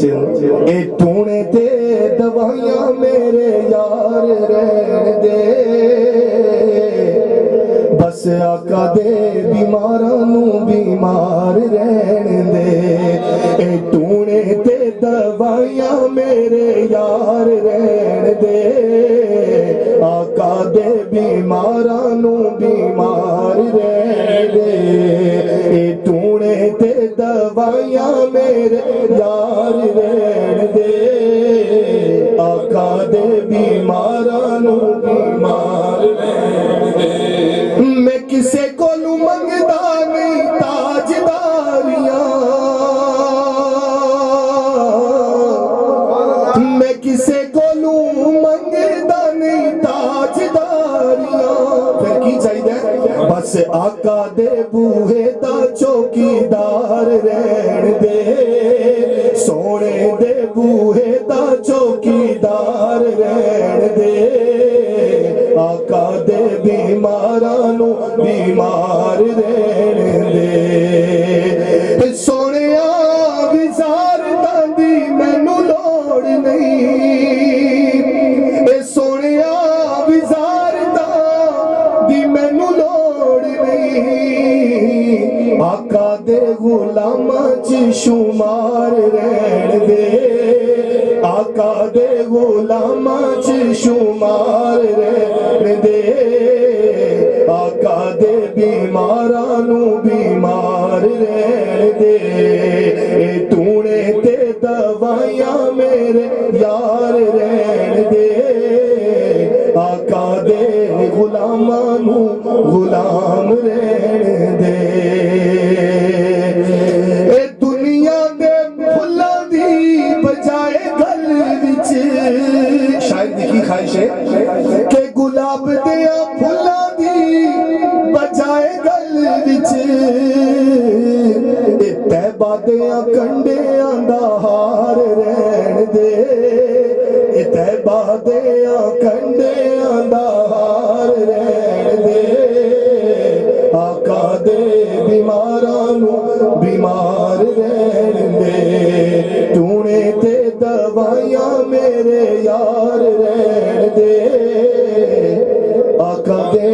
وچ اے ٹونے تے دوائیاں میرے یار رہن دے بس آقا دے بیماراں نو بیمار رہن دے اے ٹونے تے دوائیاں میرے یار رہن دے آقا دے بیماراں نو بیمار رہن دے اے ٹونے تے دوائیاں میرے یار رہن دے آقا دے بیماراں نو بیمار رہن دے میں کسے کو لوں منگدا نہیں تاجداریاں میں کسے کو لوں منگدا نہیں تاجداریاں پھر کی چاہیے بس آقا دے بوہے دا چوکیدار رہن دے سونے دے بوہے دا چوکیدار رہن دے آقا دے بیماراں نو بیمار رہن دے سونیا وزار دی مینوں لوڑ نہیں اے سونیا وزار دی مینوں لوڑ نہیں آقا دے غلاماں چ شمار رہن دے آقا دے غلاماں چ شمار رہن دے آقا دے بیماراں نو بیمار رہن دے اے ٹونے تے دوائیاں میرے یار رہن دے آقا دے غلاماں نو غلام رہن دے اے دنیا دے پھلاں دی بجائے گل وچ شاید کی خواہش ہے کہ گلاب دیاں پھلاں دی بجائے گل وچ اے طیبہ دیاں کنڈیاں دا ہار رہن دے اے طیبہ دیاں کنڈیاں دا ہار رہن دے آقا دے بیماراں نو بیمار رہن دے ٹونے تے دوائیاں میرے یار رہن دے آقا دے